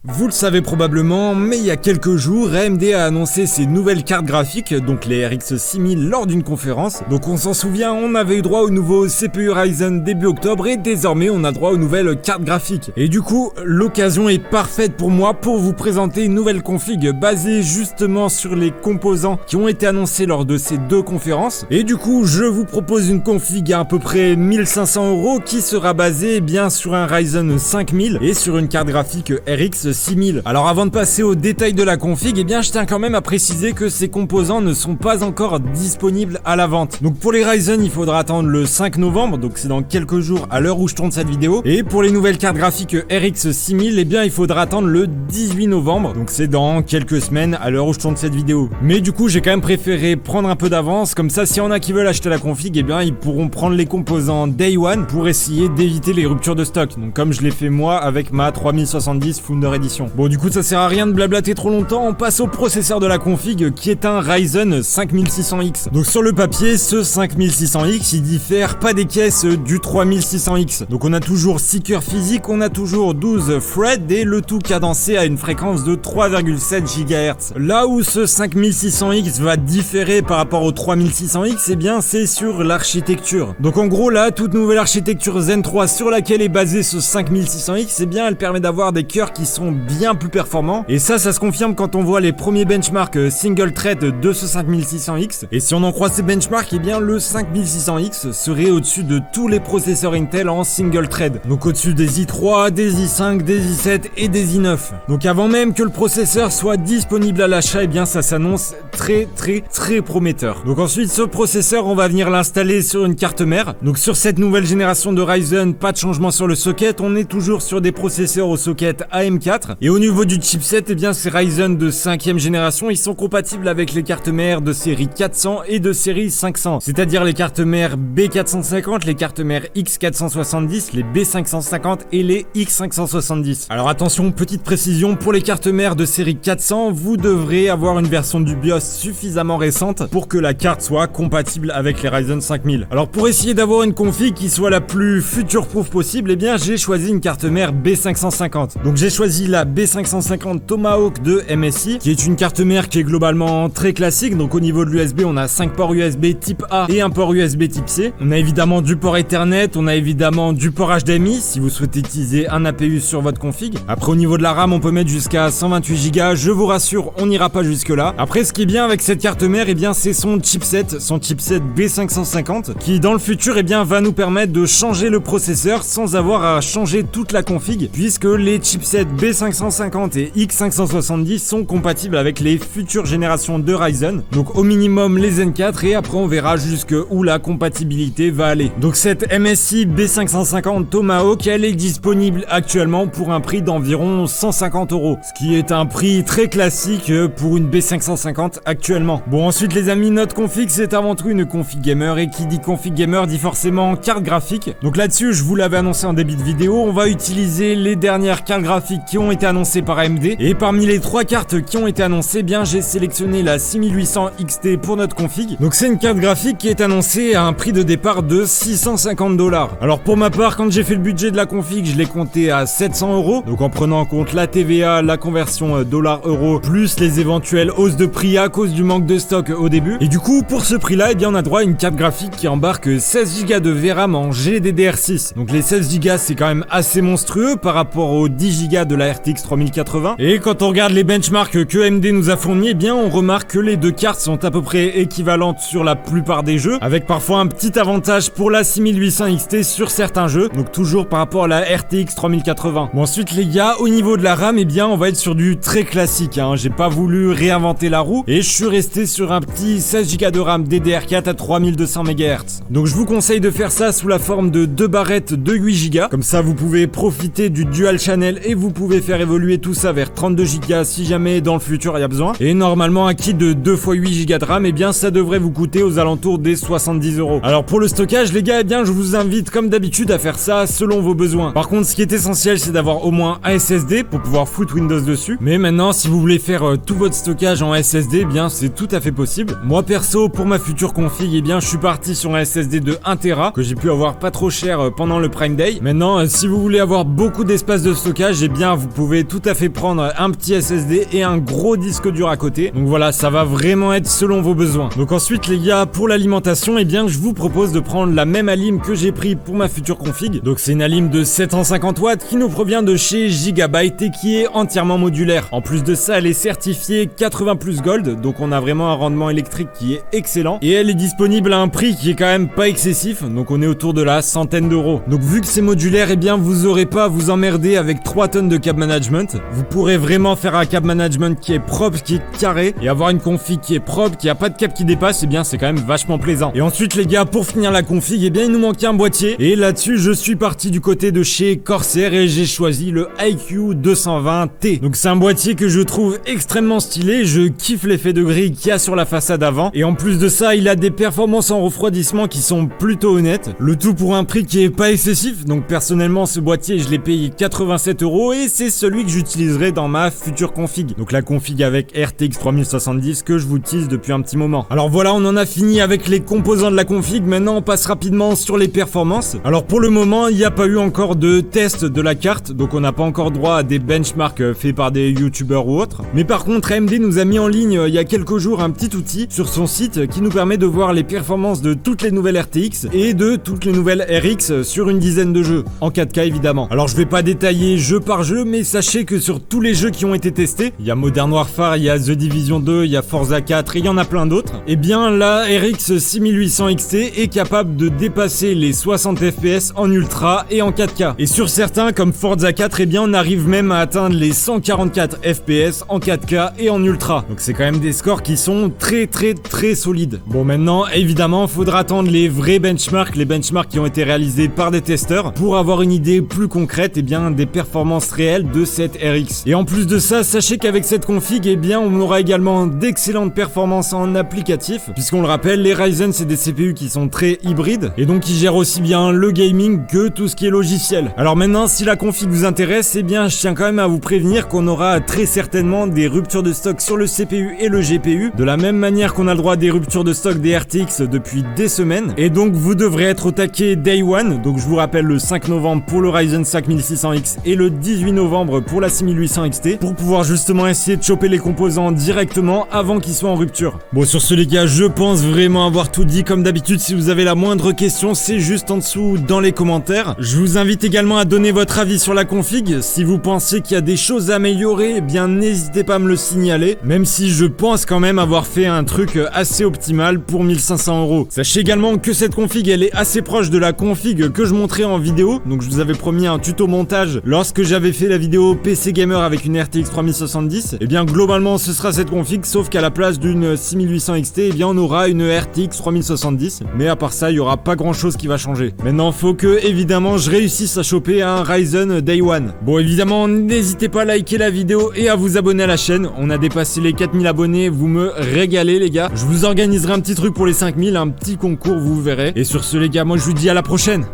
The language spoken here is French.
Vous le savez probablement, mais il y a quelques jours, AMD a annoncé ses nouvelles cartes graphiques, donc les RX 6000 lors d'une conférence. Donc on s'en souvient, on avait eu droit au nouveau CPU Ryzen début octobre et désormais on a droit aux nouvelles cartes graphiques. Et du coup, l'occasion est parfaite pour moi pour vous présenter une nouvelle config basée justement sur les composants qui ont été annoncés lors de ces deux conférences. Et du coup, je vous propose une config à peu près 1500 € qui sera basée bien sur un Ryzen 5000 et sur une carte graphique RX 6000. Alors avant de passer aux détails de la config, eh bien je tiens quand même à préciser que ces composants ne sont pas encore disponibles à la vente. Donc pour les Ryzen, il faudra attendre le 5 novembre, donc c'est dans quelques jours à l'heure où je tourne cette vidéo. Et pour les nouvelles cartes graphiques RX 6000, eh bien il faudra attendre le 18 novembre, donc c'est dans quelques semaines à l'heure où je tourne cette vidéo. Mais du coup j'ai quand même préféré prendre un peu d'avance, comme ça s'il y en a qui veulent acheter la config, eh bien ils pourront prendre les composants Day One pour essayer d'éviter les ruptures de stock. Donc comme je l'ai fait moi avec ma 3070 Founder Edition. Bon du coup ça sert à rien de blablater trop longtemps, on passe au processeur de la config qui est un Ryzen 5600X. Donc sur le papier, ce 5600X il diffère pas des caisses du 3600X. Donc on a toujours 6 cœurs physiques, on a toujours 12 threads et le tout cadencé à une fréquence de 3,7 GHz. Là où ce 5600X va différer par rapport au 3600X, eh bien c'est sur l'architecture. Donc en gros là, toute nouvelle architecture Zen 3 sur laquelle est basé ce 5600X, eh bien elle permet d'avoir des cœurs qui sont bien plus performants. Et ça se confirme quand on voit les premiers benchmarks single thread de ce 5600X. Et si on en croit ces benchmarks, eh bien le 5600X serait au-dessus de tous les processeurs Intel en single thread. Donc au-dessus des i3, des i5, des i7 et des i9. Donc avant même que le processeur soit disponible à l'achat, eh bien ça s'annonce très prometteur. Donc ensuite ce processeur on va venir l'installer sur une carte mère. Donc sur cette nouvelle génération de Ryzen, pas de changement sur le socket, on est toujours sur des processeurs au socket AM4. Et au niveau du chipset, eh bien ces Ryzen de 5ème génération, ils sont compatibles avec les cartes mères de série 400 et de série 500. C'est-à-dire les cartes mères B450, les cartes mères X470, les B550 et les X570. Alors attention, petite précision, pour les cartes mères de série 400, vous devrez avoir une version du BIOS suffisamment récente pour que la carte soit compatible avec les Ryzen 5000. Alors pour essayer d'avoir une config qui soit la plus future-proof possible, eh bien j'ai choisi une carte mère B550. Donc j'ai choisi la B550 Tomahawk de MSI, qui est une carte mère qui est globalement très classique. Donc au niveau de l'USB, on a 5 ports USB type A et un port USB type C. On a évidemment du port Ethernet, on a évidemment du port HDMI si vous souhaitez utiliser un APU sur votre config. Après au niveau de la RAM, on peut mettre jusqu'à 128 Go. Je vous rassure, on n'ira pas jusque là. Après ce qui est bien avec cette carte mère, eh bien c'est son chipset B550 qui dans le futur eh bien va nous permettre de changer le processeur sans avoir à changer toute la config, puisque les chipsets B550 et X570 sont compatibles avec les futures générations de Ryzen, donc au minimum les Zen 4 et après on verra jusque où la compatibilité va aller. Donc cette MSI B550 Tomahawk, elle est disponible actuellement pour un prix d'environ 150 €, ce qui est un prix très classique pour une B550 actuellement. Bon ensuite les amis, notre config c'est avant tout une config gamer et qui dit config gamer dit forcément carte graphique. Donc là-dessus je vous l'avais annoncé en début de vidéo, on va utiliser les dernières cartes graphiques qui ont été annoncées par AMD et parmi les 3 cartes qui ont été annoncées, eh bien j'ai sélectionné la 6800 XT pour notre config. Donc c'est une carte graphique qui est annoncée à un prix de départ de 650 $. Alors pour ma part, quand j'ai fait le budget de la config, je l'ai compté à 700 €, donc en prenant en compte la TVA, la conversion $-euro plus les éventuelles hausses de prix à cause du manque de stock au début. Et du coup pour ce prix là, eh bien on a droit à une carte graphique qui embarque 16 Go de VRAM en GDDR6. Donc les 16 Go c'est quand même assez monstrueux par rapport aux 10 Go de la RTX 3080. Et quand on regarde les benchmarks que AMD nous a fournis, eh bien on remarque que les deux cartes sont à peu près équivalentes sur la plupart des jeux, avec parfois un petit avantage pour la 6800 XT sur certains jeux, donc toujours par rapport à la RTX 3080. Bon ensuite les gars, au niveau de la RAM, eh bien on va être sur du très classique, hein. J'ai pas voulu réinventer la roue et je suis resté sur un petit 16 Go de RAM DDR4 à 3200 MHz. Donc je vous conseille de faire ça sous la forme de 2 barrettes de 8 Go, comme ça vous pouvez profiter du dual channel et vous pouvez faire évoluer tout ça vers 32 Go si jamais dans le futur il y a besoin. Et normalement un kit de 2 x 8 Go de RAM, eh bien ça devrait vous coûter aux alentours des 70 €. Alors pour le stockage les gars, eh bien je vous invite comme d'habitude à faire ça selon vos besoins. Par contre ce qui est essentiel c'est d'avoir au moins un SSD pour pouvoir foutre Windows dessus. Mais maintenant si vous voulez faire tout votre stockage en SSD, eh bien c'est tout à fait possible. Moi perso pour ma future config, eh bien je suis parti sur un SSD de 1 Tera que j'ai pu avoir pas trop cher pendant le Prime Day. Maintenant si vous voulez avoir beaucoup d'espace de stockage, eh bien vous pouvez tout à fait prendre un petit SSD et un gros disque dur à côté. Donc voilà, ça va vraiment être selon vos besoins. Donc ensuite les gars, pour l'alimentation, eh bien je vous propose de prendre la même alim que j'ai pris pour ma future config. Donc c'est une alim de 750 watts qui nous provient de chez Gigabyte et qui est entièrement modulaire. En plus de ça, elle est certifiée 80 plus Gold, donc on a vraiment un rendement électrique qui est excellent. Et elle est disponible à un prix qui est quand même pas excessif, donc on est autour de la centaine d'euros. Donc vu que c'est modulaire, eh bien vous aurez pas à vous emmerder avec 3 tonnes de câble management. Vous pourrez vraiment faire un câble management qui est propre, qui est carré, et avoir une config qui est propre, qui a pas de câble qui dépasse, eh bien c'est quand même vachement plaisant. Et ensuite les gars, pour finir la config, eh bien il nous manquait un boîtier. Et là-dessus, je suis parti du côté de chez Corsair et j'ai choisi le IQ 220T. Donc c'est un boîtier que je trouve extrêmement stylé, je kiffe l'effet de grille qu'il y a sur la façade avant. Et en plus de ça, il a des performances en refroidissement qui sont plutôt honnêtes. Le tout pour un prix qui est pas excessif. Donc personnellement, ce boîtier, je l'ai payé 87 € et c'est celui que j'utiliserai dans ma future config. Donc la config avec RTX 3070 que je vous tease depuis un petit moment. Alors voilà, on en a fini avec les composants de la config. Maintenant, on passe rapidement sur les performances. Alors pour le moment, il n'y a pas eu encore de test de la carte, donc on n'a pas encore droit à des benchmarks faits par des youtubeurs ou autres. Mais par contre, AMD nous a mis en ligne il y a quelques jours un petit outil sur son site qui nous permet de voir les performances de toutes les nouvelles RTX et de toutes les nouvelles RX sur une dizaine de jeux, en 4K évidemment. Alors je vais pas détailler jeu par jeu, mais sachez que sur tous les jeux qui ont été testés, il y a Modern Warfare, il y a The Division 2, il y a Forza 4 et il y en a plein d'autres, et bien la RX 6800 XT est capable de dépasser les 60 FPS en ultra et en 4K. Et sur certains comme Forza 4, eh bien on arrive même à atteindre les 144 FPS en 4K et en ultra. Donc c'est quand même des scores qui sont très solides. Bon, maintenant évidemment faudra attendre les vrais benchmarks, les benchmarks qui ont été réalisés par des testeurs pour avoir une idée plus concrète, eh bien des performances réelles de cette RX. Et en plus de ça, sachez qu'avec cette config, eh bien on aura également d'excellentes performances en applicatif, puisqu'on le rappelle, les Ryzen c'est des CPU qui sont très hybrides et donc qui gèrent aussi bien le gaming que tout ce qui est logiciel. Alors maintenant, si la config vous intéresse, eh bien je tiens quand même à vous prévenir qu'on aura très certainement des ruptures de stock sur le CPU et le GPU, de la même manière qu'on a le droit à des ruptures de stock des RTX depuis des semaines, et donc vous devrez être au taquet Day One. Donc je vous rappelle, le 5 novembre pour le Ryzen 5600X et le 18 novembre pour la 6800 XT, pour pouvoir justement essayer de choper les composants directement avant qu'ils soient en rupture. Bon, sur ce les gars, je pense vraiment avoir tout dit. Comme d'habitude, si vous avez la moindre question, c'est juste en dessous dans les commentaires. Je vous invite également à donner votre avis sur la config. Si vous pensez qu'il y a des choses à améliorer, eh bien n'hésitez pas à me le signaler, même si je pense quand même avoir fait un truc assez optimal pour 1500 €. Sachez également que cette config, elle est assez proche de la config que je montrais en vidéo. Donc je vous avais promis un tuto montage lorsque j'avais fait la vidéo PC Gamer avec une RTX 3070. Et bien globalement ce sera cette config, sauf qu'à la place d'une 6800 XT, eh bien on aura une RTX 3070. Mais à part ça, il y aura pas grand chose qui va changer. Maintenant faut que évidemment je réussisse à choper un Ryzen Day One. Bon, évidemment n'hésitez pas à liker la vidéo et à vous abonner à la chaîne. On a dépassé les 4000 abonnés, vous me régalez les gars. Je vous organiserai un petit truc pour les 5000, un petit concours, vous verrez. Et sur ce les gars, moi je vous dis à la prochaine.